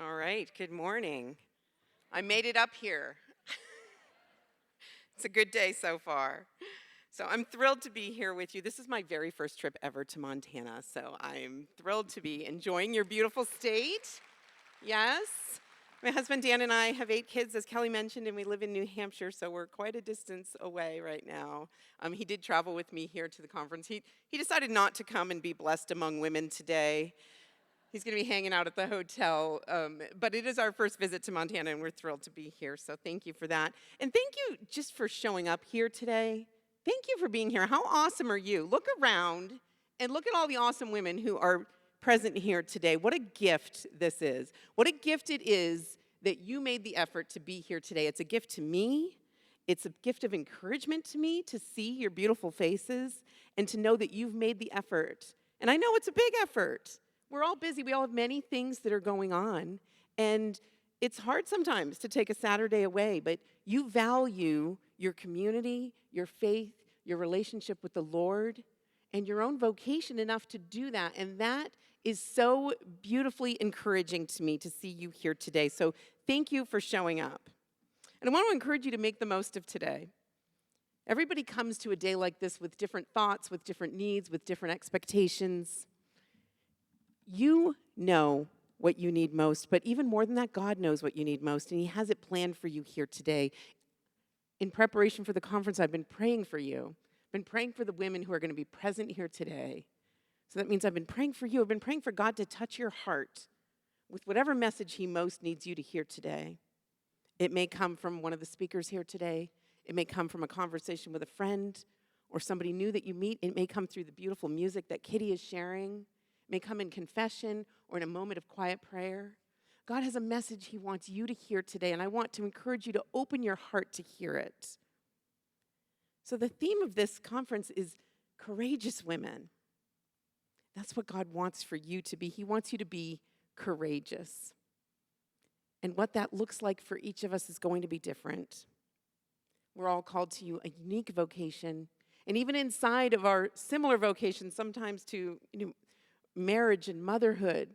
All right, good morning. I made it up here. It's a good day so far. So I'm thrilled to be here with you. This is my very first trip ever to Montana, so I'm thrilled to be enjoying your beautiful state. Yes. My husband Dan and I have 8 kids, as Kelly mentioned, and we live in New Hampshire, so we're quite a distance away right now. He did travel with me here to the conference. He decided not to come and be blessed among women today. He's going to be hanging out at the hotel, but it is our first visit to Montana, and we're thrilled to be here, so thank you for that. And thank you just for showing up here today. Thank you for being here. How awesome are you? Look around and look at all the awesome women who are present here today. What a gift this is. What a gift it is that you made the effort to be here today. It's a gift to me. It's a gift of encouragement to me to see your beautiful faces and to know that you've made the effort. And I know it's a big effort. We're all busy. We all have many things that are going on. And it's hard sometimes to take a Saturday away, but you value your community, your faith, your relationship with the Lord, and your own vocation enough to do that. And that is so beautifully encouraging to me to see you here today. So thank you for showing up. And I want to encourage you to make the most of today. Everybody comes to a day like this with different thoughts, with different needs, with different expectations. You know what you need most, but even more than that, God knows what you need most, and He has it planned for you here today. In preparation for the conference, I've been praying for you. I've been praying for the women who are going to be present here today. So that means I've been praying for you. I've been praying for God to touch your heart with whatever message He most needs you to hear today. It may come from one of the speakers here today. It may come from a conversation with a friend or somebody new that you meet. It may come through the beautiful music that Kitty is sharing. It may come in confession or in a moment of quiet prayer. God has a message He wants you to hear today, and I want to encourage you to open your heart to hear it. So the theme of this conference is courageous women. That's what God wants for you to be. He wants you to be courageous. And what that looks like for each of us is going to be different. We're all called to a unique vocation. And even inside of our similar vocations, sometimes to marriage and motherhood,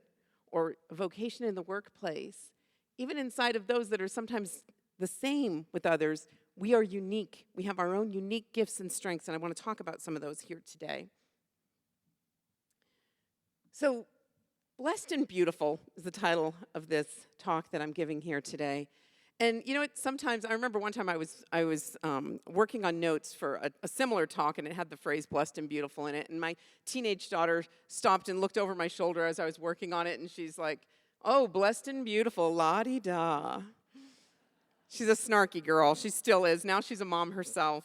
or a vocation in the workplace, even inside of those that are sometimes the same with others, we are unique. We have our own unique gifts and strengths, and I want to talk about some of those here today. So, Blessed and Beautiful is the title of this talk that I'm giving here today. And sometimes I remember one time I was working on notes for a similar talk, and it had the phrase "blessed and beautiful" in it. And my teenage daughter stopped and looked over my shoulder as I was working on it, and she's like, "Oh, blessed and beautiful, la-di-da." She's a snarky girl. She still is. Now she's a mom herself.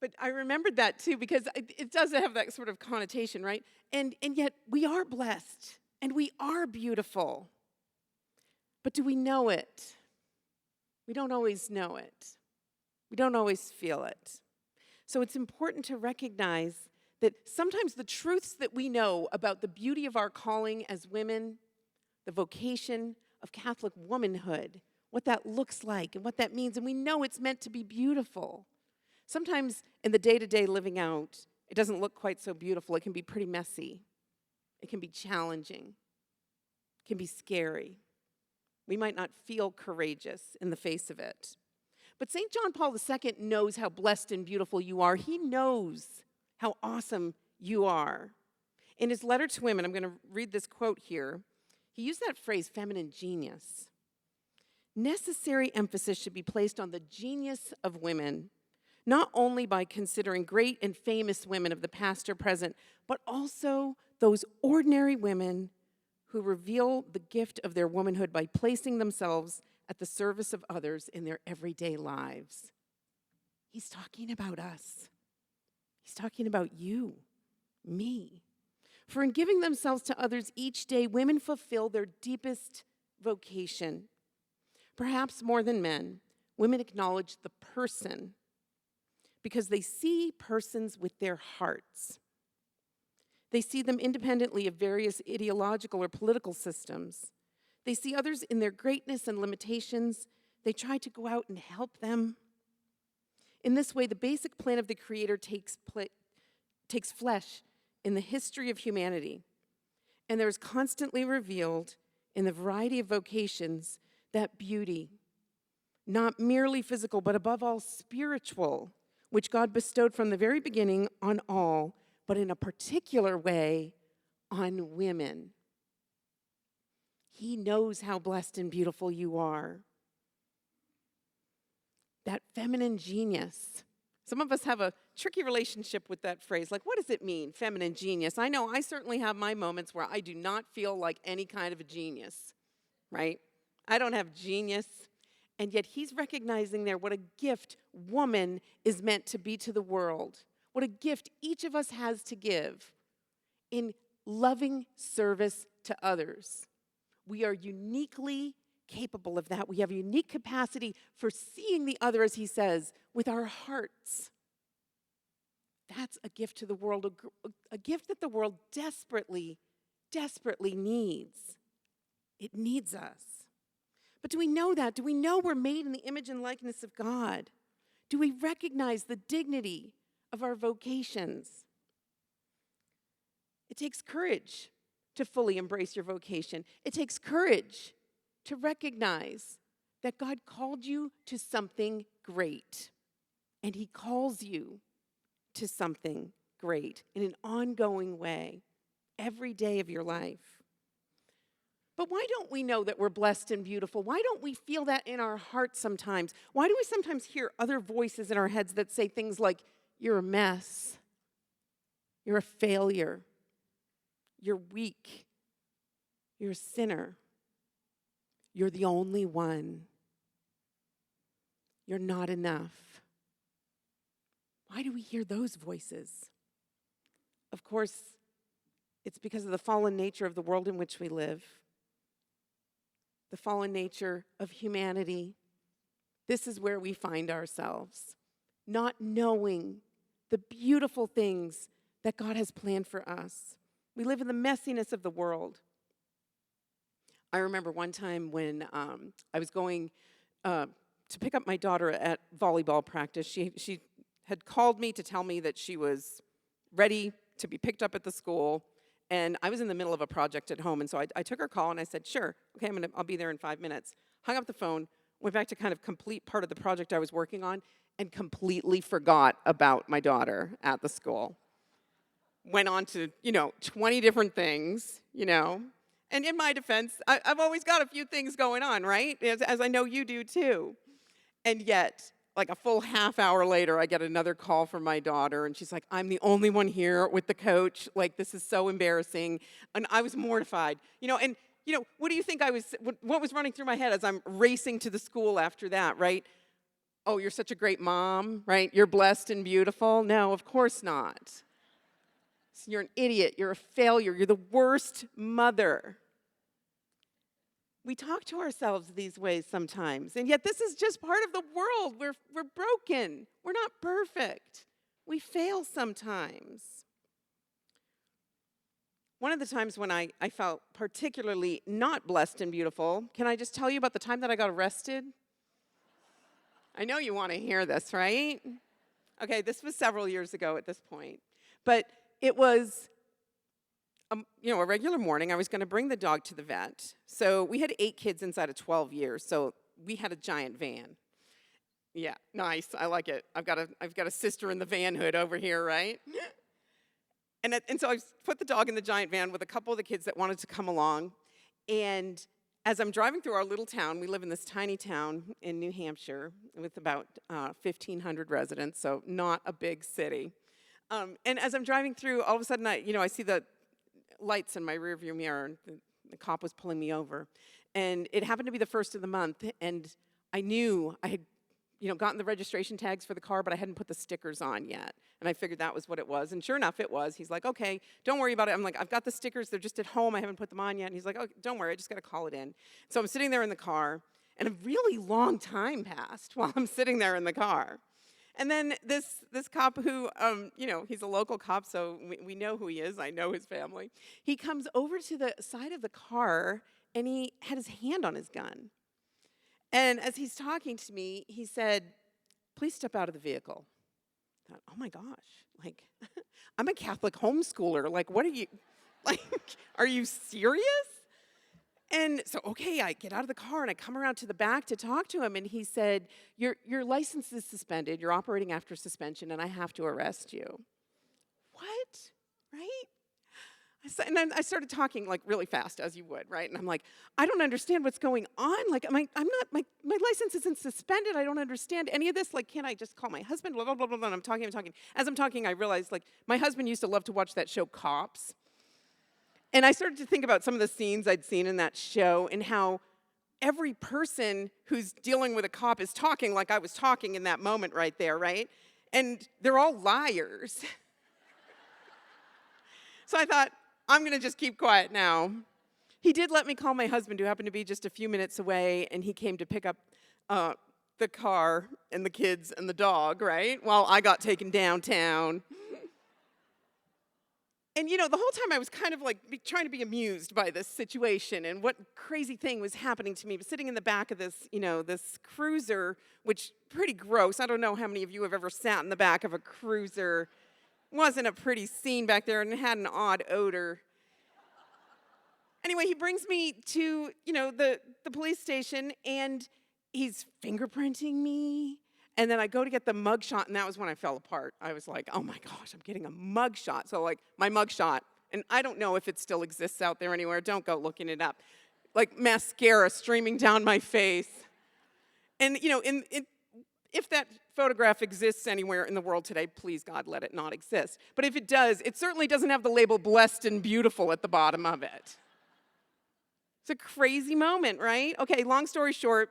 But I remembered that too because it does have that sort of connotation, right? And yet we are blessed and we are beautiful. But do we know it? We don't always know it. We don't always feel it. So it's important to recognize that sometimes the truths that we know about the beauty of our calling as women, the vocation of Catholic womanhood, what that looks like and what that means, and we know it's meant to be beautiful. Sometimes in the day-to-day living out, it doesn't look quite so beautiful. It can be pretty messy. It can be challenging. It can be scary. We might not feel courageous in the face of it. But St. John Paul II knows how blessed and beautiful you are. He knows how awesome you are. In his letter to women, I'm going to read this quote here. He used that phrase, feminine genius. Necessary emphasis should be placed on the genius of women, not only by considering great and famous women of the past or present, but also those ordinary women who reveal the gift of their womanhood by placing themselves at the service of others in their everyday lives. He's talking about us. He's talking about you, me. For in giving themselves to others each day, women fulfill their deepest vocation. Perhaps more than men, women acknowledge the person because they see persons with their hearts. They see them independently of various ideological or political systems. They see others in their greatness and limitations. They try to go out and help them. In this way, the basic plan of the Creator takes flesh in the history of humanity, and there is constantly revealed in the variety of vocations that beauty, not merely physical, but above all spiritual, which God bestowed from the very beginning on all, but in a particular way on women. He knows how blessed and beautiful you are. That feminine genius. Some of us have a tricky relationship with that phrase. Like, what does it mean, feminine genius? I know I certainly have my moments where I do not feel like any kind of a genius, right? I don't have genius. And yet he's recognizing there what a gift woman is meant to be to the world. What a gift each of us has to give in loving service to others. We are uniquely capable of that. We have a unique capacity for seeing the other, as he says, with our hearts. That's a gift to the world, a gift that the world desperately, desperately needs. It needs us. But do we know that? Do we know we're made in the image and likeness of God? Do we recognize the dignity of our vocations? It takes courage to fully embrace your vocation. It takes courage to recognize that God called you to something great. And he calls you to something great in an ongoing way every day of your life. But why don't we know that we're blessed and beautiful? Why don't we feel that in our hearts sometimes? Why do we sometimes hear other voices in our heads that say things like, you're a mess, you're a failure, you're weak, you're a sinner, you're the only one, you're not enough? Why do we hear those voices? Of course, it's because of the fallen nature of the world in which we live. The fallen nature of humanity. This is where we find ourselves, not knowing the beautiful things that God has planned for us. We live in the messiness of the world. I remember one time when I was going to pick up my daughter at volleyball practice. She had called me to tell me that she was ready to be picked up at the school. And I was in the middle of a project at home, and so I took her call, and I said, sure, okay, I'll be there in 5 minutes. Hung up the phone, went back to kind of complete part of the project I was working on, and completely forgot about my daughter at the school. Went on to, 20 different things, And in my defense, I've always got a few things going on, right? As I know you do too. And yet, like a full half hour later, I get another call from my daughter, and she's like, I'm the only one here with the coach. Like, this is so embarrassing. And I was mortified. What do you think what was running through my head as I'm racing to the school after that, right? Oh, you're such a great mom, right? You're blessed and beautiful. No, of course not. You're an idiot. You're a failure. You're the worst mother. We talk to ourselves these ways sometimes, and yet this is just part of the world. We're broken. We're not perfect. We fail sometimes. One of the times when I felt particularly not blessed and beautiful, can I just tell you about the time that I got arrested? I know you want to hear this, right? Okay, this was several years ago at this point, but it was a regular morning. I was going to bring the dog to the vet. So we had 8 kids inside of 12 years. So we had a giant van. Yeah, nice. I like it. I've got a sister in the van hood over here, right? And so I put the dog in the giant van with a couple of the kids that wanted to come along. And as I'm driving through our little town, we live in this tiny town in New Hampshire with about 1,500 residents, so not a big city. And as I'm driving through, all of a sudden I see the lights in my rearview mirror, and the cop was pulling me over. And it happened to be the first of the month, and I knew I had, gotten the registration tags for the car, but I hadn't put the stickers on yet. And I figured that was what it was, and sure enough, it was. He's like, okay, don't worry about it. I'm like, I've got the stickers, they're just at home, I haven't put them on yet. And he's like, oh, don't worry, I just gotta call it in. So I'm sitting there in the car, and a really long time passed while I'm sitting there in the car. And then this cop who, he's a local cop, so we know who he is. I know his family. He comes over to the side of the car, and he had his hand on his gun. And as he's talking to me, he said, please step out of the vehicle. I thought, oh my gosh, I'm a Catholic homeschooler. What are you, are you serious? And so, okay, I get out of the car and I come around to the back to talk to him. And he said, your license is suspended. You're operating after suspension, and I have to arrest you. What? Right? And then I started talking like really fast, as you would, right? And I'm like, I don't understand what's going on. Like, my license isn't suspended. I don't understand any of this. Like, can't I just call my husband? Blah, blah, blah, blah, blah. And I'm talking. As I'm talking, I realized, like, my husband used to love to watch that show Cops. And I started to think about some of the scenes I'd seen in that show and how every person who's dealing with a cop is talking like I was talking in that moment right there, right? And they're all liars. So I thought, I'm going to just keep quiet now. He did let me call my husband, who happened to be just a few minutes away, and he came to pick up the car and the kids and the dog, right? While I got taken downtown. And, the whole time I was kind of like trying to be amused by this situation and what crazy thing was happening to me. I was sitting in the back of this, this cruiser, which pretty gross. I don't know how many of you have ever sat in the back of a cruiser. It wasn't a pretty scene back there, and it had an odd odor. Anyway, he brings me to, the police station, and he's fingerprinting me. And then I go to get the mugshot, and that was when I fell apart. I was like, oh my gosh, I'm getting a mugshot. So like my mugshot, and I don't know if it still exists out there anywhere. Don't go looking it up. Like mascara streaming down my face. And if that photograph exists anywhere in the world today, please God, let it not exist. But if it does, it certainly doesn't have the label blessed and beautiful at the bottom of it. It's a crazy moment, right? Okay, long story short,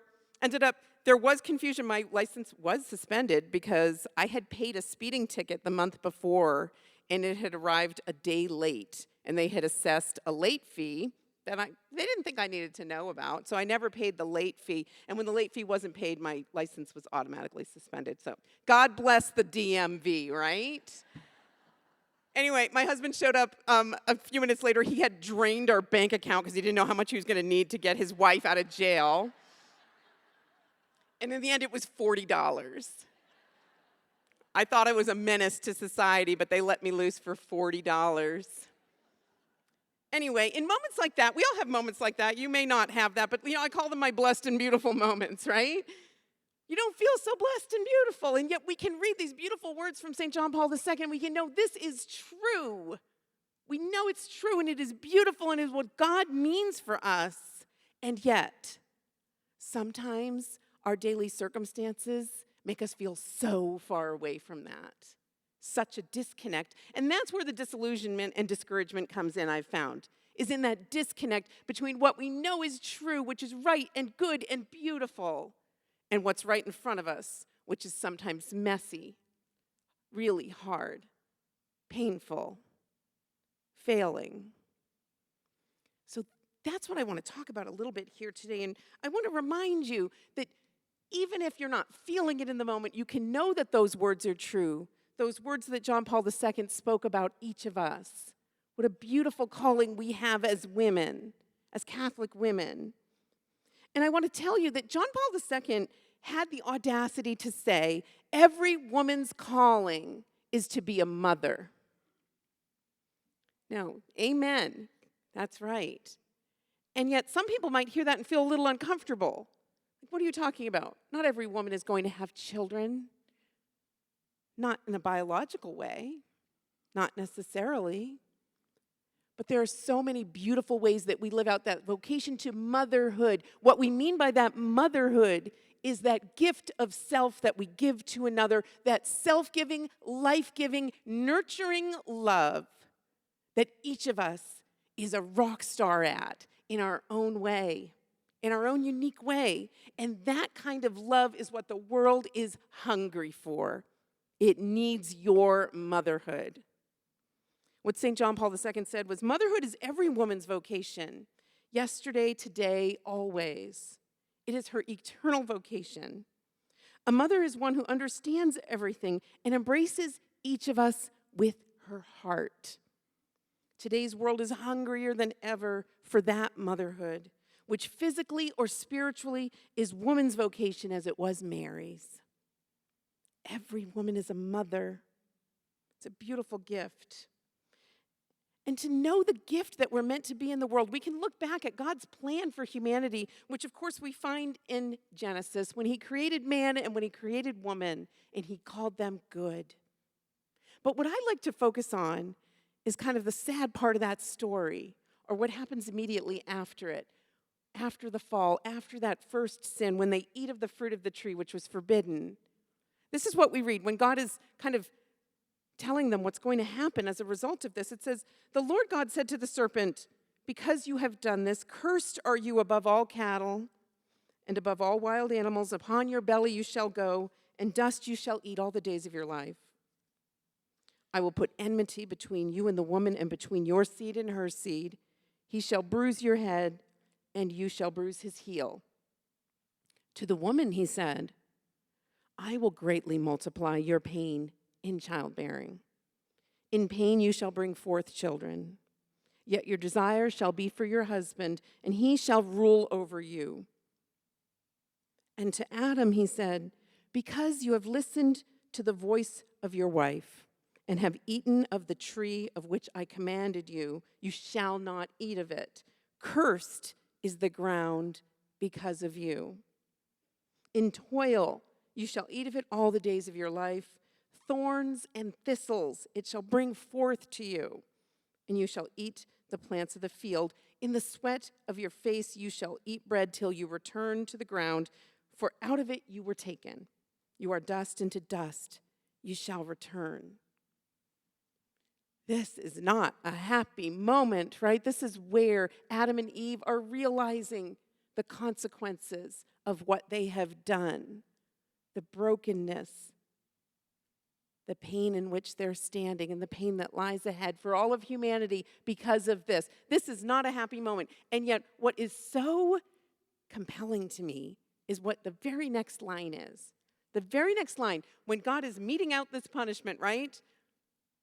there was confusion. My license was suspended because I had paid a speeding ticket the month before, and it had arrived a day late, and they had assessed a late fee that they didn't think I needed to know about, so I never paid the late fee, and when the late fee wasn't paid, my license was automatically suspended. So God bless the DMV, right? Anyway, my husband showed up a few minutes later. He had drained our bank account because he didn't know how much he was going to need to get his wife out of jail. And in the end, it was $40. I thought I was a menace to society, but they let me loose for $40. Anyway, in moments like that, we all have moments like that. You may not have that, but I call them my blessed and beautiful moments, right? You don't feel so blessed and beautiful, and yet we can read these beautiful words from St. John Paul II. We can know this is true. We know it's true, and it is beautiful, and it is what God means for us. And yet, sometimes our daily circumstances make us feel so far away from that. Such a disconnect. And that's where the disillusionment and discouragement comes in, I've found, is in that disconnect between what we know is true, which is right and good and beautiful, and what's right in front of us, which is sometimes messy, really hard, painful, failing. So that's what I want to talk about a little bit here today. And I want to remind you that even if you're not feeling it in the moment, you can know that those words are true. Those words that John Paul II spoke about each of us. What a beautiful calling we have as women, as Catholic women. And I want to tell you that John Paul II had the audacity to say, every woman's calling is to be a mother. Now, amen. That's right. And yet some people might hear that and feel a little uncomfortable. What are you talking about? Not every woman is going to have children. Not in a biological way. Not necessarily. But there are so many beautiful ways that we live out that vocation to motherhood. What we mean by that motherhood is that gift of self that we give to another, that self-giving, life-giving, nurturing love that each of us is a rock star at in our own way, in our own unique way. And that kind of love is what the world is hungry for. It needs your motherhood. What St. John Paul II said was, motherhood is every woman's vocation, yesterday, today, always. It is her eternal vocation. A mother is one who understands everything and embraces each of us with her heart. Today's world is hungrier than ever for that motherhood, which physically or spiritually is woman's vocation as it was Mary's. Every woman is a mother. It's a beautiful gift. and to know the gift that we're meant to be in the world. We can look back at God's plan for humanity, which of course we find in Genesis, when he created man and when he created woman, and he called them good. But what I like to focus on is kind of the sad part of that story, or what happens immediately after it, after the fall, after that first sin, when they eat of the fruit of the tree, which was forbidden. This is what we read when God is kind of telling them what's going to happen as a result of this. It says, "The Lord God said to the serpent, 'Because you have done this, cursed are you above all cattle and above all wild animals. Upon your belly you shall go, and dust you shall eat all the days of your life. I will put enmity between you and the woman, and between your seed and her seed. He shall bruise your head, and you shall bruise his heel.' To the woman he said, 'I will greatly multiply your pain in childbearing. In pain you shall bring forth children. Yet your desire shall be for your husband, and he shall rule over you.' And to Adam he said, 'Because you have listened to the voice of your wife, and have eaten of the tree of which I commanded you, you shall not eat of it. Cursed is the ground because of you. In toil you shall eat of it all the days of your life. Thorns and thistles it shall bring forth to you, and you shall eat the plants of the field. In the sweat of your face you shall eat bread till you return to the ground, for out of it you were taken. You are dust, and to dust you shall return.'" This is not a happy moment, right? This is where Adam and Eve are realizing the consequences of what they have done, the brokenness, the pain in which they're standing, and the pain that lies ahead for all of humanity because of this. This is not a happy moment. And yet, what is so compelling to me is what the very next line is. The very next line, when God is meting out this punishment, right?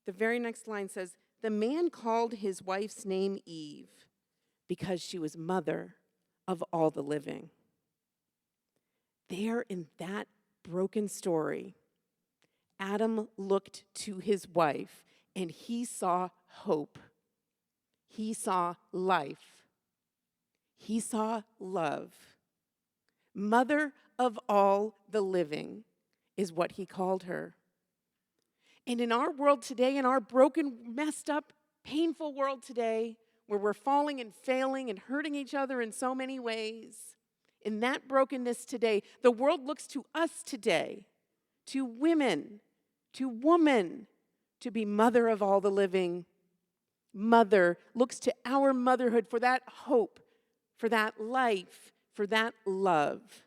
The very next line says, "The man called his wife's name Eve because she was mother of all the living." There in that broken story, Adam looked to his wife and he saw hope. He saw life. He saw love. Mother of all the living is what he called her. And in our world today, in our broken, messed up, painful world today, where we're falling and failing and hurting each other in so many ways, in that brokenness today, the world looks to us today, to women, to woman, to be mother of all the living. Mother looks to our motherhood for that hope, for that life, for that love.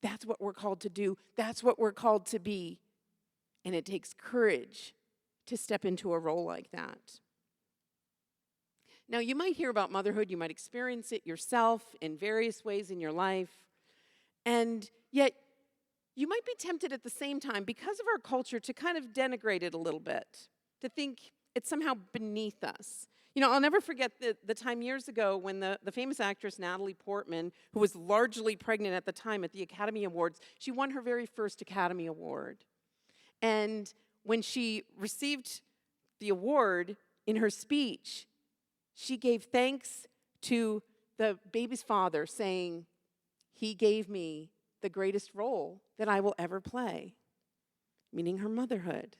That's what we're called to do. That's what we're called to be. And it takes courage to step into a role like that. Now, you might hear about motherhood, you might experience it yourself in various ways in your life, and yet you might be tempted at the same time, because of our culture, to kind of denigrate it a little bit, to think it's somehow beneath us. You know, I'll never forget the time years ago when the famous actress Natalie Portman, who was largely pregnant at the time at the Academy Awards, she won her very first Academy Award. And when she received the award, in her speech, she gave thanks to the baby's father, saying, "He gave me the greatest role that I will ever play," meaning her motherhood.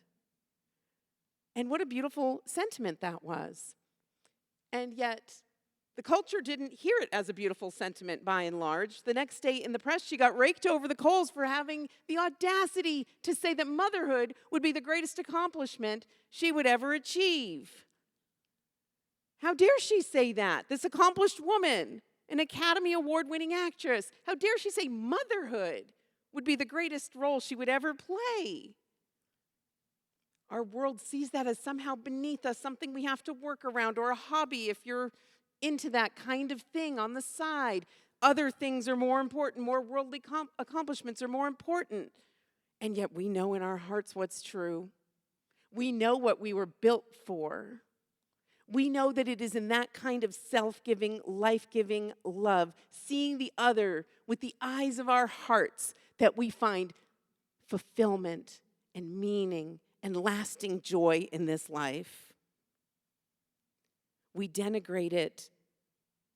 And what a beautiful sentiment that was. And yet, the culture didn't hear it as a beautiful sentiment by and large. The next day in the press, she got raked over the coals for having the audacity to say that motherhood would be the greatest accomplishment she would ever achieve. How dare she say that? This accomplished woman, an Academy Award-winning actress, how dare she say motherhood would be the greatest role she would ever play? Our world sees that as somehow beneath us, something we have to work around, or a hobby if you're into that kind of thing on the side. Other things are more important, more worldly accomplishments are more important. And yet we know in our hearts what's true. We know what we were built for. We know that it is in that kind of self-giving, life-giving love, seeing the other with the eyes of our hearts, that we find fulfillment and meaning and lasting joy in this life. we denigrate it,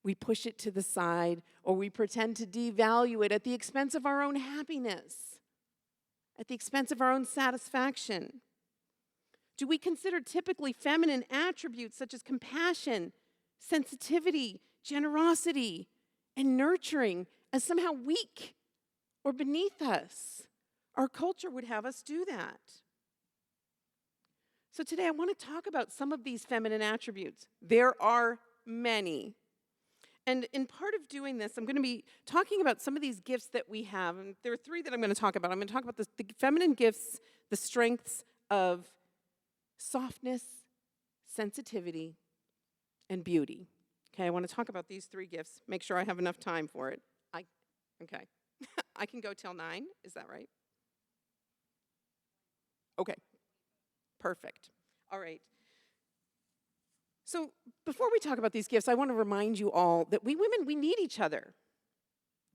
we push it to the side, or we pretend to devalue it at the expense of our own happiness, at the expense of our own satisfaction? Do we consider typically feminine attributes such as compassion, sensitivity, generosity, and nurturing as somehow weak or beneath us? Our culture would have us do that. So today I want to talk about some of these feminine attributes. There are many. And in part of doing this, I'm going to be talking about some of these gifts that we have. And there are three that I'm going to talk about. I'm going to talk about the feminine gifts, the strengths of softness, sensitivity, and beauty. Okay, I want to talk about these three gifts. Make sure I have enough time for it. Okay. I can go till 9. Is that right? Okay. Perfect. All right. So before we talk about these gifts, I want to remind you all that we women, we need each other.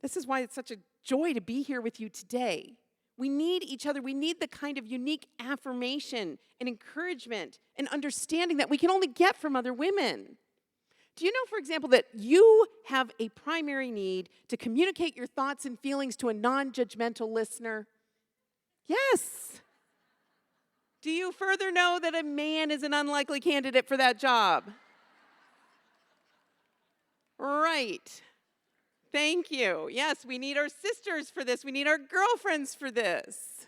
This is why it's such a joy to be here with you today. We need each other. We need the kind of unique affirmation and encouragement and understanding that we can only get from other women. Do you know, for example, that you have a primary need to communicate your thoughts and feelings to a non-judgmental listener? Yes. Do you further know that a man is an unlikely candidate for that job? Right. Thank you. Yes, we need our sisters for this. We need our girlfriends for this.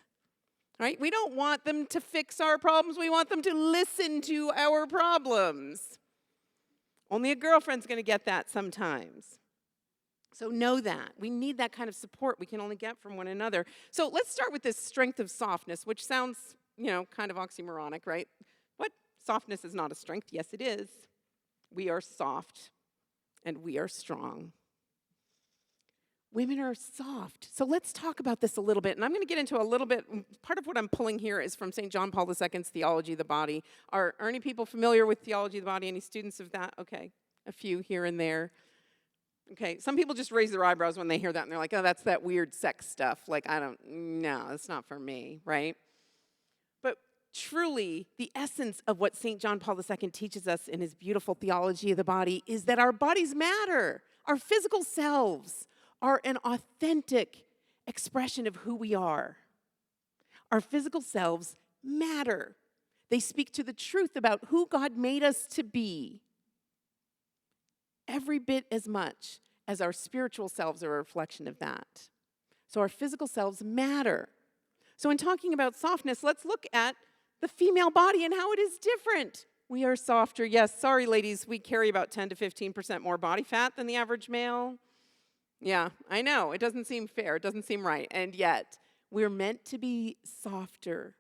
Right? We don't want them to fix our problems. We want them to listen to our problems. Only a girlfriend's going to get that sometimes. So know that. We need that kind of support we can only get from one another. So let's start with this strength of softness, which sounds, kind of oxymoronic, right? What? Softness is not a strength. Yes, it is. We are soft and we are strong. Women are soft. So let's talk about this a little bit. And I'm going to get into a little bit. Part of what I'm pulling here is from St. John Paul II's Theology of the Body. Are any people familiar with Theology of the Body? Any students of that? Okay, a few here and there. Okay, some people just raise their eyebrows when they hear that. And they're like, oh, that's that weird sex stuff. Like, no, that's not for me, right? But truly, the essence of what St. John Paul II teaches us in his beautiful Theology of the Body is that our bodies matter. Our physical selves are an authentic expression of who we are. Our physical selves matter. They speak to the truth about who God made us to be, every bit as much as our spiritual selves are a reflection of that. So our physical selves matter. So in talking about softness, let's look at the female body and how it is different. We are softer. Yes, sorry, ladies, we carry about 10 to 15% more body fat than the average male. Yeah, I know. It doesn't seem fair. It doesn't seem right. And yet, we're meant to be softer.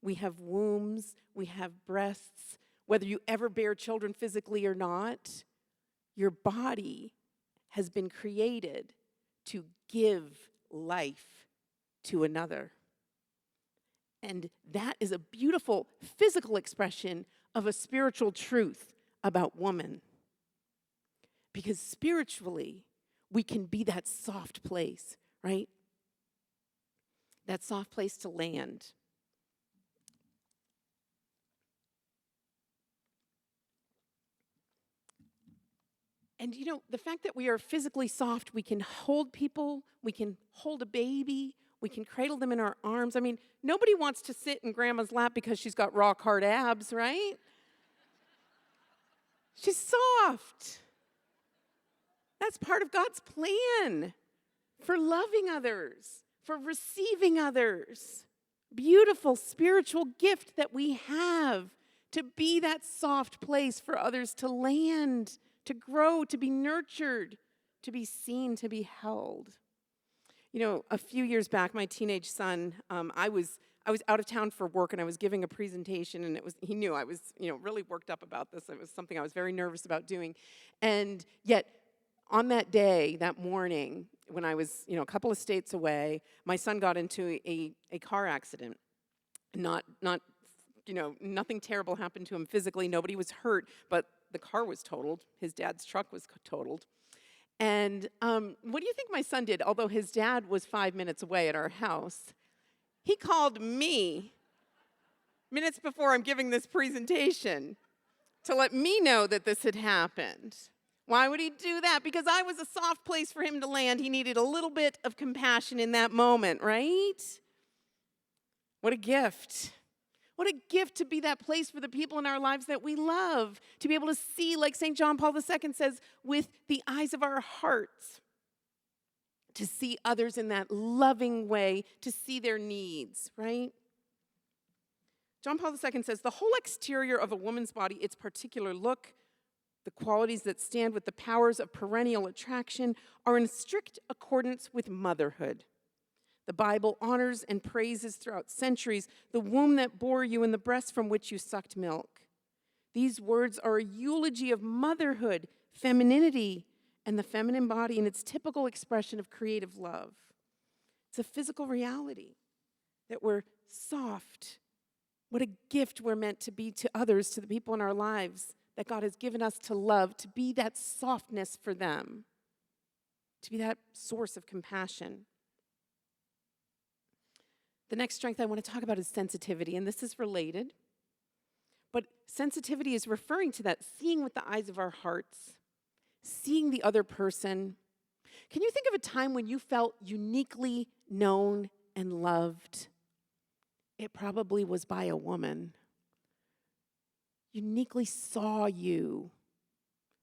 We have wombs. We have breasts. Whether you ever bear children physically or not, your body has been created to give life to another. And that is a beautiful physical expression of a spiritual truth about woman. Because spiritually, we can be that soft place, right? That soft place to land. And the fact that we are physically soft, we can hold people, we can hold a baby, we can cradle them in our arms. I mean, nobody wants to sit in grandma's lap because she's got rock hard abs, right? She's soft. That's part of God's plan for loving others, for receiving others. Beautiful spiritual gift that we have to be that soft place for others to land, to grow, to be nurtured, to be seen, to be held. A few years back, my teenage son, I was out of town for work and I was giving a presentation, and he knew I was, really worked up about this. It was something I was very nervous about doing. And yet, on that day, that morning, when I was, a couple of states away, my son got into a car accident. Nothing terrible happened to him physically. Nobody was hurt, but the car was totaled. His dad's truck was totaled. And what do you think my son did? Although his dad was 5 minutes away at our house, he called me minutes before I'm giving this presentation to let me know that this had happened. Why would he do that? Because I was a soft place for him to land. He needed a little bit of compassion in that moment, right? What a gift. What a gift to be that place for the people in our lives that we love, to be able to see, like St. John Paul II says, with the eyes of our hearts, to see others in that loving way, to see their needs, right? John Paul II says, the whole exterior of a woman's body, its particular look, the qualities that stand with the powers of perennial attraction, are in strict accordance with motherhood. The Bible honors and praises throughout centuries the womb that bore you and the breast from which you sucked milk. These words are a eulogy of motherhood, femininity, and the feminine body in its typical expression of creative love. It's a physical reality that we're soft. What a gift we're meant to be to others, to the people in our lives that God has given us to love, to be that softness for them, to be that source of compassion. The next strength I want to talk about is sensitivity, and this is related. But sensitivity is referring to that seeing with the eyes of our hearts, seeing the other person. Can you think of a time when you felt uniquely known and loved? It probably was by a woman. Uniquely saw you,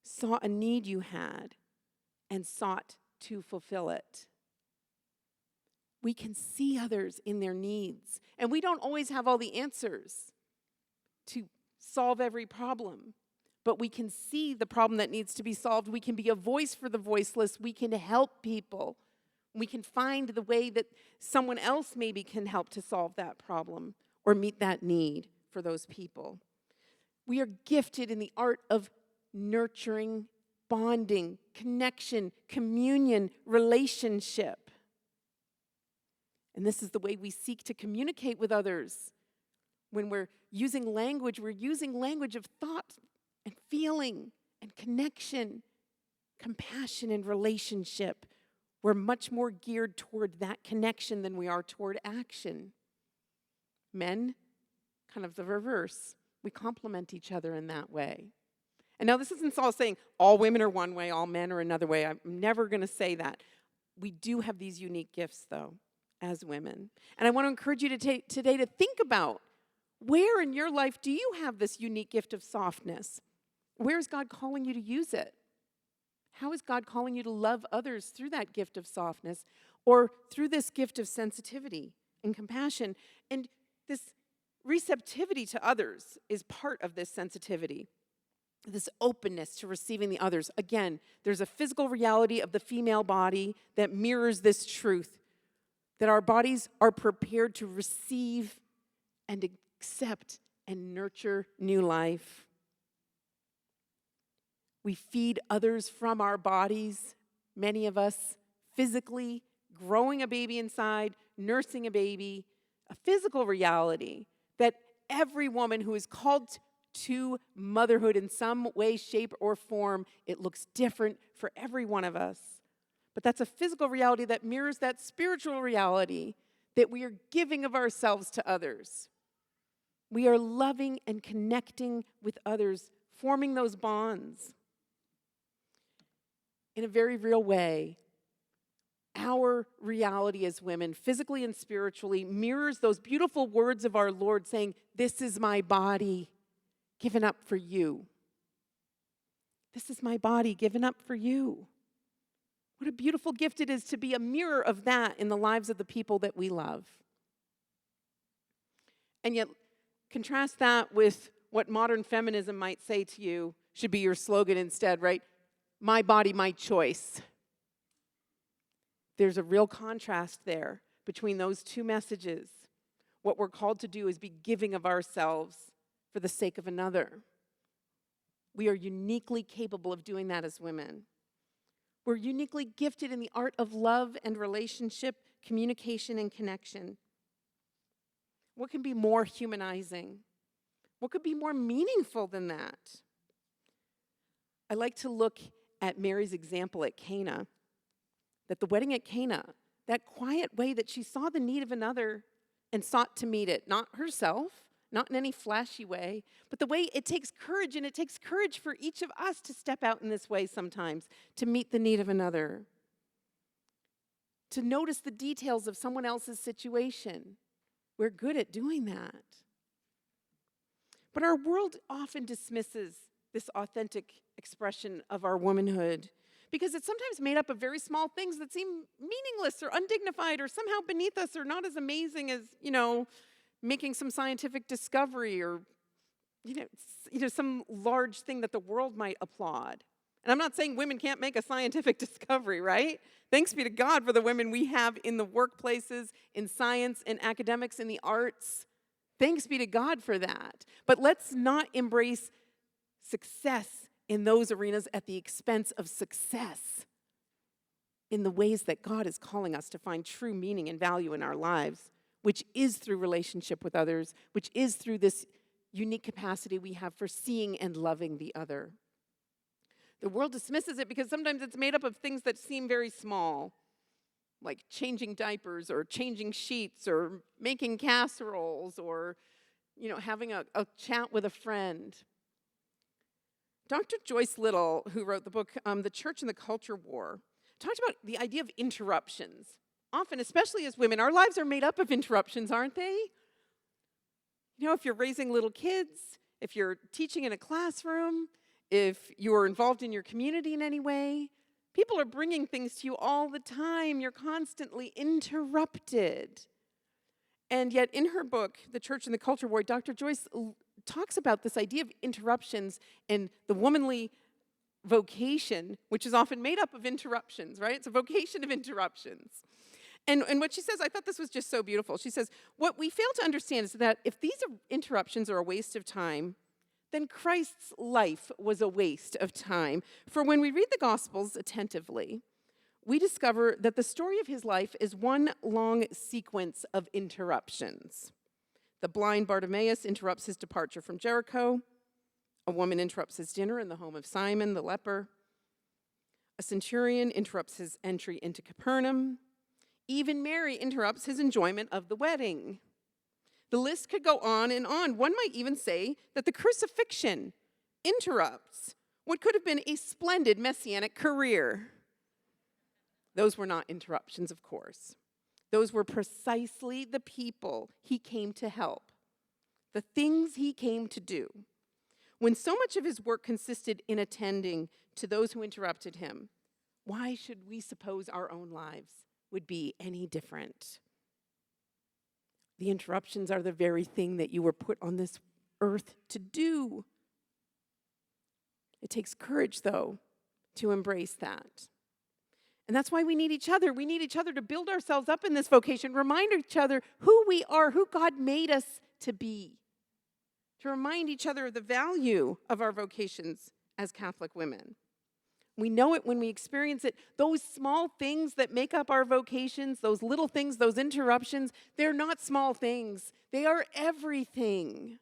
saw a need you had, and sought to fulfill it. We can see others in their needs, and we don't always have all the answers to solve every problem, but we can see the problem that needs to be solved. We can be a voice for the voiceless. We can help people. We can find the way that someone else maybe can help to solve that problem or meet that need for those people. We are gifted in the art of nurturing, bonding, connection, communion, relationship. And this is the way we seek to communicate with others. When we're using language of thought and feeling and connection, compassion and relationship. We're much more geared toward that connection than we are toward action. Men, kind of the reverse. We complement each other in that way. And now this isn't all saying all women are one way, all men are another way. I'm never going to say that. We do have these unique gifts, though, as women. And I want to encourage you today to think about, where in your life do you have this unique gift of softness? Where is God calling you to use it? How is God calling you to love others through that gift of softness or through this gift of sensitivity and compassion? And this receptivity to others is part of this sensitivity, this openness to receiving the others. Again, there's a physical reality of the female body that mirrors this truth, that our bodies are prepared to receive and accept and nurture new life. We feed others from our bodies, many of us physically, growing a baby inside, nursing a baby, a physical reality that every woman who is called to motherhood in some way, shape, or form, it looks different for every one of us. But that's a physical reality that mirrors that spiritual reality that we are giving of ourselves to others. We are loving and connecting with others, forming those bonds. In a very real way, our reality as women, physically and spiritually, mirrors those beautiful words of our Lord saying, "This is my body given up for you. This is my body given up for you." What a beautiful gift it is to be a mirror of that in the lives of the people that we love. And yet, contrast that with what modern feminism might say to you, should be your slogan instead, right? My body, my choice. There's a real contrast there between those two messages. What we're called to do is be giving of ourselves for the sake of another. We are uniquely capable of doing that as women. We're uniquely gifted in the art of love and relationship, communication and connection. What can be more humanizing? What could be more meaningful than that? I like to look at Mary's example at Cana, that the wedding at Cana, that quiet way that she saw the need of another and sought to meet it, not herself, not in any flashy way, but the way it takes courage, and it takes courage for each of us to step out in this way sometimes, to meet the need of another, to notice the details of someone else's situation. We're good at doing that. But our world often dismisses this authentic expression of our womanhood because it's sometimes made up of very small things that seem meaningless or undignified or somehow beneath us or not as amazing as, making some scientific discovery or, some large thing that the world might applaud. And I'm not saying women can't make a scientific discovery, right? Thanks be to God for the women we have in the workplaces, in science, in academics, in the arts. Thanks be to God for that. But let's not embrace success in those arenas at the expense of success in the ways that God is calling us to find true meaning and value in our lives, which is through relationship with others, which is through this unique capacity we have for seeing and loving the other. The world dismisses it because sometimes it's made up of things that seem very small, like changing diapers or changing sheets or making casseroles or, having a chat with a friend. Dr. Joyce Little, who wrote the book, The Church and the Culture War, talked about the idea of interruptions. Often, especially as women, our lives are made up of interruptions, aren't they? If you're raising little kids, if you're teaching in a classroom, if you're involved in your community in any way, people are bringing things to you all the time. You're constantly interrupted. And yet in her book, The Church and the Culture War, Dr. Joyce talks about this idea of interruptions and the womanly vocation, which is often made up of interruptions, right? It's a vocation of interruptions. And what she says, I thought this was just so beautiful. She says, what we fail to understand is that if these interruptions are a waste of time, then Christ's life was a waste of time. For when we read the Gospels attentively, we discover that the story of his life is one long sequence of interruptions. The blind Bartimaeus interrupts his departure from Jericho. A woman interrupts his dinner in the home of Simon the leper. A centurion interrupts his entry into Capernaum. Even Mary interrupts his enjoyment of the wedding. The list could go on and on. One might even say that the crucifixion interrupts what could have been a splendid messianic career. Those were not interruptions, of course. Those were precisely the people he came to help, the things he came to do. When so much of his work consisted in attending to those who interrupted him, why should we suppose our own lives would be any different? The interruptions are the very thing that you were put on this earth to do. It takes courage, though, to embrace that. And that's why we need each other. We need each other to build ourselves up in this vocation, remind each other who we are, who God made us to be, to remind each other of the value of our vocations as Catholic women. We know it when we experience it. Those small things that make up our vocations, those little things, those interruptions, they're not small things. They are everything.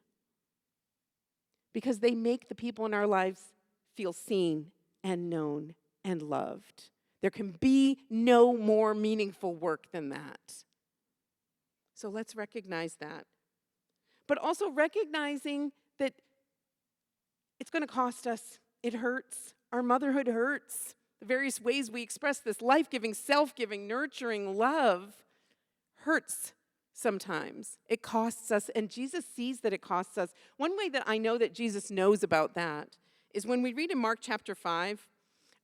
Because they make the people in our lives feel seen and known and loved. There can be no more meaningful work than that. So let's recognize that. But also recognizing that it's going to cost us. It hurts. Our motherhood hurts. The various ways we express this life-giving, self-giving, nurturing love hurts sometimes. It costs us, and Jesus sees that it costs us. One way that I know that Jesus knows about that is when we read in Mark chapter 5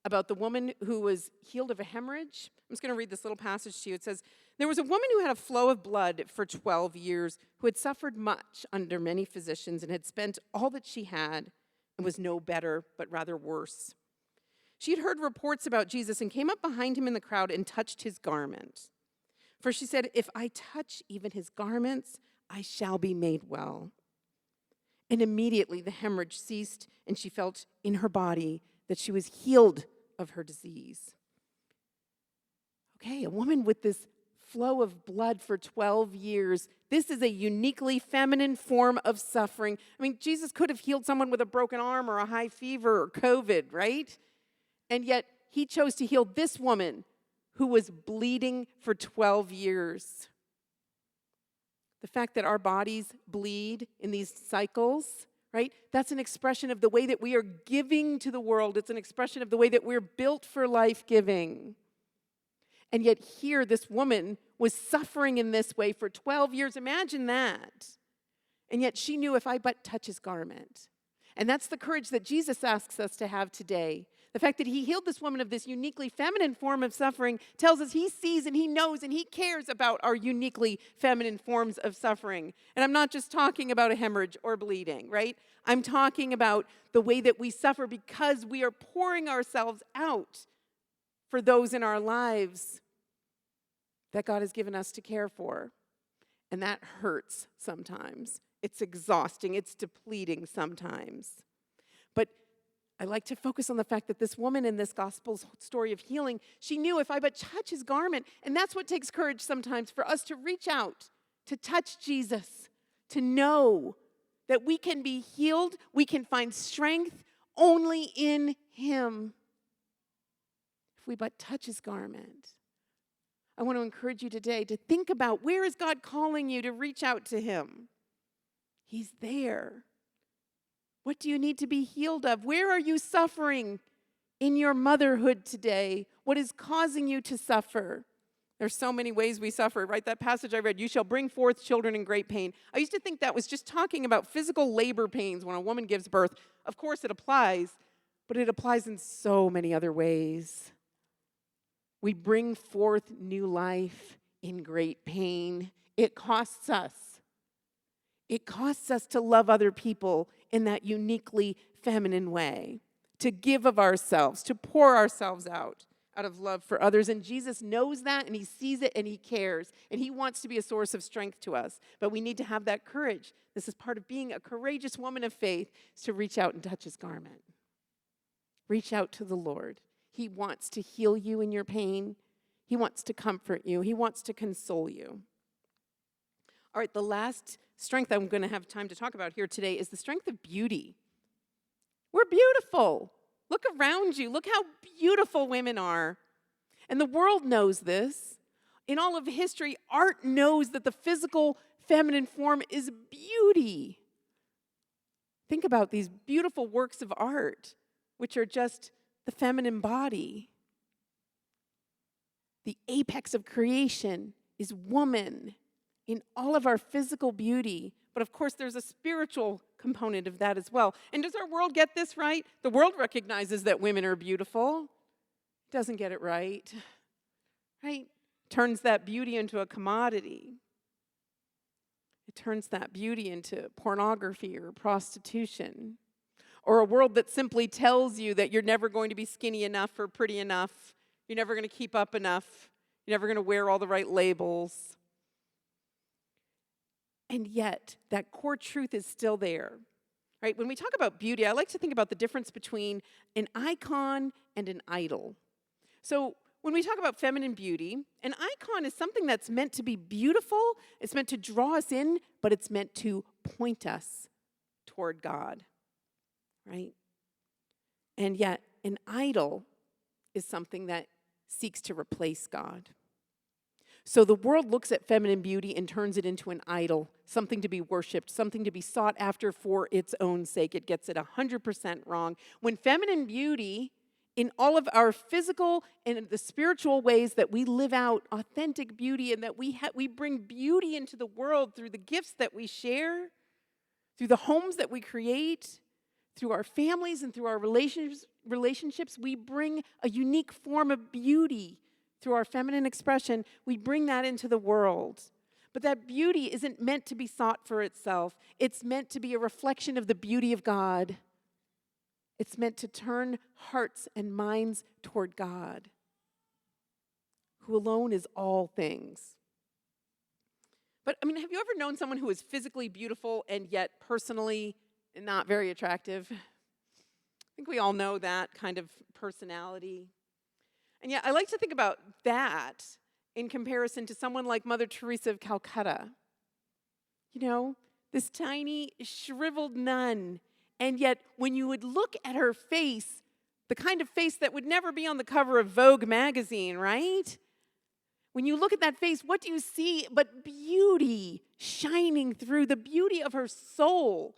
about the woman who was healed of a hemorrhage. I'm just going to read this little passage to you. It says, there was a woman who had a flow of blood for 12 years, who had suffered much under many physicians and had spent all that she had and was no better, but rather worse. She had heard reports about Jesus and came up behind him in the crowd and touched his garment. For she said, if I touch even his garments, I shall be made well. And immediately the hemorrhage ceased, and she felt in her body that she was healed of her disease. Okay, a woman with this flow of blood for 12 years. This is a uniquely feminine form of suffering. I mean, Jesus could have healed someone with a broken arm or a high fever or COVID, right? And yet he chose to heal this woman who was bleeding for 12 years. The fact that our bodies bleed in these cycles, right? That's an expression of the way that we are giving to the world. It's an expression of the way that we're built for life giving. And yet here, this woman was suffering in this way for 12 years. Imagine that. And yet she knew, if I but touch his garment. And that's the courage that Jesus asks us to have today. The fact that he healed this woman of this uniquely feminine form of suffering tells us he sees and he knows and he cares about our uniquely feminine forms of suffering. And I'm not just talking about a hemorrhage or bleeding, right? I'm talking about the way that we suffer because we are pouring ourselves out for those in our lives that God has given us to care for. And that hurts sometimes. It's exhausting. It's depleting sometimes. But I like to focus on the fact that this woman in this gospel story of healing, she knew, if I but touch his garment, and that's what takes courage sometimes for us to reach out, to touch Jesus, to know that we can be healed, we can find strength only in him. If we but touch his garment. I want to encourage you today to think about, where is God calling you to reach out to him? He's there. What do you need to be healed of? Where are you suffering in your motherhood today? What is causing you to suffer? There's so many ways we suffer, right? That passage I read, you shall bring forth children in great pain. I used to think that was just talking about physical labor pains when a woman gives birth. Of course it applies, but it applies in so many other ways. We bring forth new life in great pain. It costs us. It costs us to love other people in that uniquely feminine way, to give of ourselves, to pour ourselves out of love for others. And Jesus knows that, and he sees it, and he cares, and he wants to be a source of strength to us. But we need to have that courage. This is part of being a courageous woman of faith, is to reach out and touch his garment. Reach out to the Lord. He wants to heal you in your pain. He wants to comfort you. He wants to console you. All right, the last strength I'm going to have time to talk about here today is the strength of beauty. We're beautiful. Look around you. Look how beautiful women are. And the world knows this. In all of history, art knows that the physical feminine form is beauty. Think about these beautiful works of art, which are just the feminine body. The apex of creation is woman in all of our physical beauty. But of course, there's a spiritual component of that as well. And does our world get this right? The world recognizes that women are beautiful. It doesn't get it right. Right? Turns that beauty into a commodity. It turns that beauty into pornography or prostitution. Or a world that simply tells you that you're never going to be skinny enough or pretty enough. You're never going to keep up enough. You're never going to wear all the right labels. And yet, that core truth is still there, right? When we talk about beauty, I like to think about the difference between an icon and an idol. So when we talk about feminine beauty, an icon is something that's meant to be beautiful, it's meant to draw us in, but it's meant to point us toward God, right? And yet, an idol is something that seeks to replace God. So the world looks at feminine beauty and turns it into an idol, something to be worshipped, something to be sought after for its own sake. It gets it 100% wrong. When feminine beauty, in all of our physical and the spiritual ways that we live out authentic beauty and that we bring beauty into the world through the gifts that we share, through the homes that we create, through our families and through our relationships, we bring a unique form of beauty. Through our feminine expression, we bring that into the world. But that beauty isn't meant to be sought for itself. It's meant to be a reflection of the beauty of God. It's meant to turn hearts and minds toward God, who alone is all things. But, have you ever known someone who is physically beautiful and yet personally not very attractive? I think we all know that kind of personality. And yet, I like to think about that in comparison to someone like Mother Teresa of Calcutta. This tiny, shriveled nun. And yet, when you would look at her face, the kind of face that would never be on the cover of Vogue magazine, right? When you look at that face, what do you see but beauty shining through, the beauty of her soul?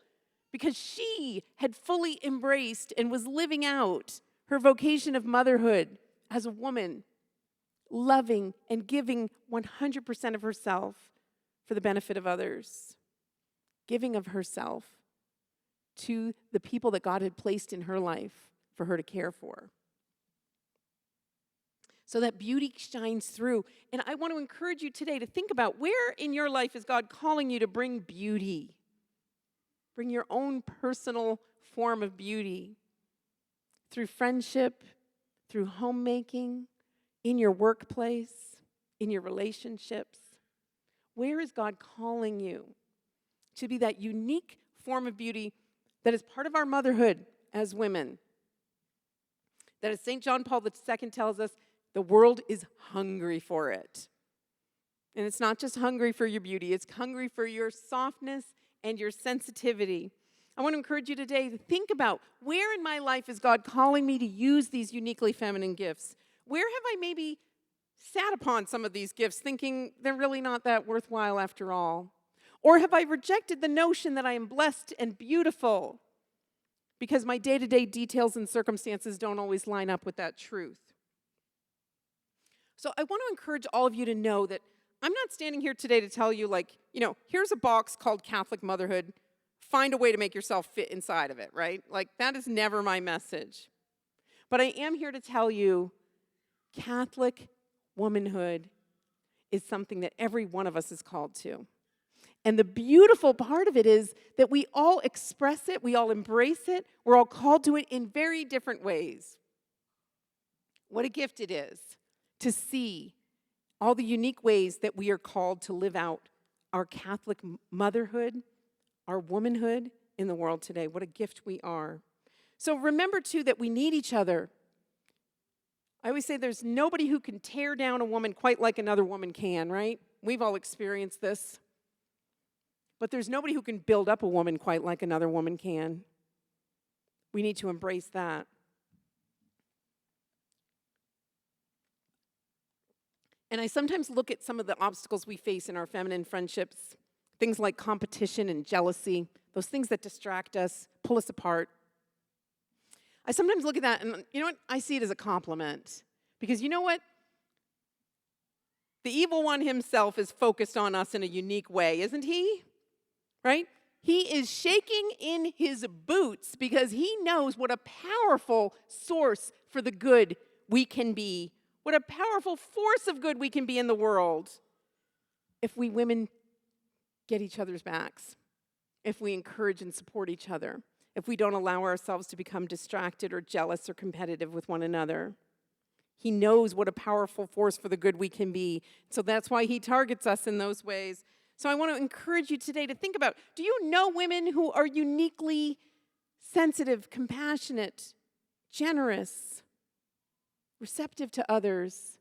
Because she had fully embraced and was living out her vocation of motherhood as a woman, loving and giving 100% of herself for the benefit of others, giving of herself to the people that God had placed in her life for her to care for. So that beauty shines through. And I want to encourage you today to think about, where in your life is God calling you to bring beauty? Bring your own personal form of beauty through friendship, through homemaking, in your workplace, in your relationships. Where is God calling you to be that unique form of beauty that is part of our motherhood as women? That, as St. John Paul II tells us, the world is hungry for it. And it's not just hungry for your beauty, it's hungry for your softness and your sensitivity. I want to encourage you today to think about, where in my life is God calling me to use these uniquely feminine gifts? Where have I maybe sat upon some of these gifts thinking they're really not that worthwhile after all? Or have I rejected the notion that I am blessed and beautiful because my day-to-day details and circumstances don't always line up with that truth? So I want to encourage all of you to know that I'm not standing here today to tell you, like, here's a box called Catholic motherhood. Find a way to make yourself fit inside of it, right? Like, that is never my message. But I am here to tell you, Catholic womanhood is something that every one of us is called to. And the beautiful part of it is that we all express it, we all embrace it, we're all called to it in very different ways. What a gift it is to see all the unique ways that we are called to live out our Catholic motherhood, our womanhood in the world today. What a gift we are. So remember, too, that we need each other. I always say there's nobody who can tear down a woman quite like another woman can, right? We've all experienced this. But there's nobody who can build up a woman quite like another woman can. We need to embrace that. And I sometimes look at some of the obstacles we face in our feminine friendships, things like competition and jealousy, those things that distract us, pull us apart. I sometimes look at that and, you know what? I see it as a compliment. Because you know what? The evil one himself is focused on us in a unique way, isn't he? Right? He is shaking in his boots because he knows what a powerful source for the good we can be. What a powerful force of good we can be in the world if we women get each other's backs, if we encourage and support each other, if we don't allow ourselves to become distracted or jealous or competitive with one another. He knows what a powerful force for the good we can be. So that's why he targets us in those ways. So I want to encourage you today to think about, do you know women who are uniquely sensitive, compassionate, generous, receptive to others?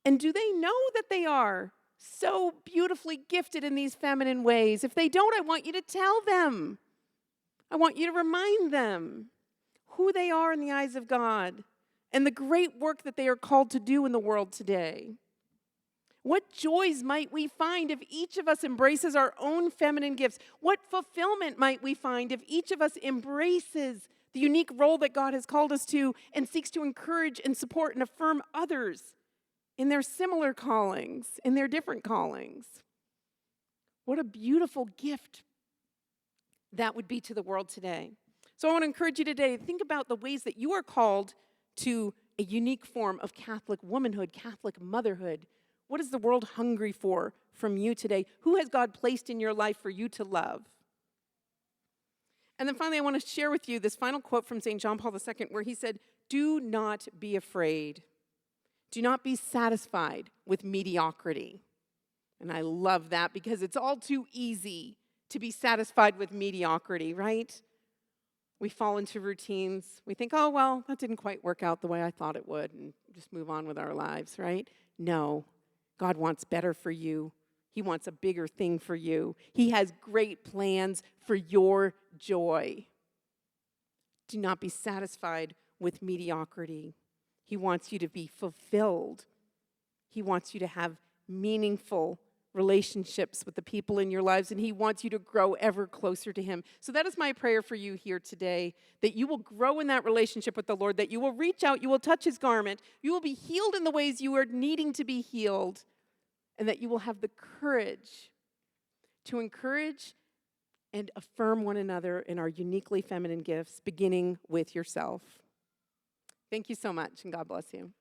And do they know that they are so beautifully gifted in these feminine ways? If they don't, I want you to tell them. I want you to remind them who they are in the eyes of God and the great work that they are called to do in the world today. What joys might we find if each of us embraces our own feminine gifts? What fulfillment might we find if each of us embraces the unique role that God has called us to and seeks to encourage and support and affirm others in their similar callings, in their different callings? What a beautiful gift that would be to the world today. So I want to encourage you today to think about the ways that you are called to a unique form of Catholic womanhood, Catholic motherhood. What is the world hungry for from you today? Who has God placed in your life for you to love? And then finally, I want to share with you this final quote from St. John Paul II, where he said, "Do not be afraid. Do not be satisfied with mediocrity." And I love that because it's all too easy to be satisfied with mediocrity, right? We fall into routines. We think, oh, well, that didn't quite work out the way I thought it would, and just move on with our lives, right? No. God wants better for you. He wants a bigger thing for you. He has great plans for your joy. Do not be satisfied with mediocrity. He wants you to be fulfilled. He wants you to have meaningful relationships with the people in your lives, and He wants you to grow ever closer to Him. So that is my prayer for you here today, that you will grow in that relationship with the Lord, that you will reach out, you will touch His garment, you will be healed in the ways you are needing to be healed, and that you will have the courage to encourage and affirm one another in our uniquely feminine gifts, beginning with yourself. Thank you so much, and God bless you.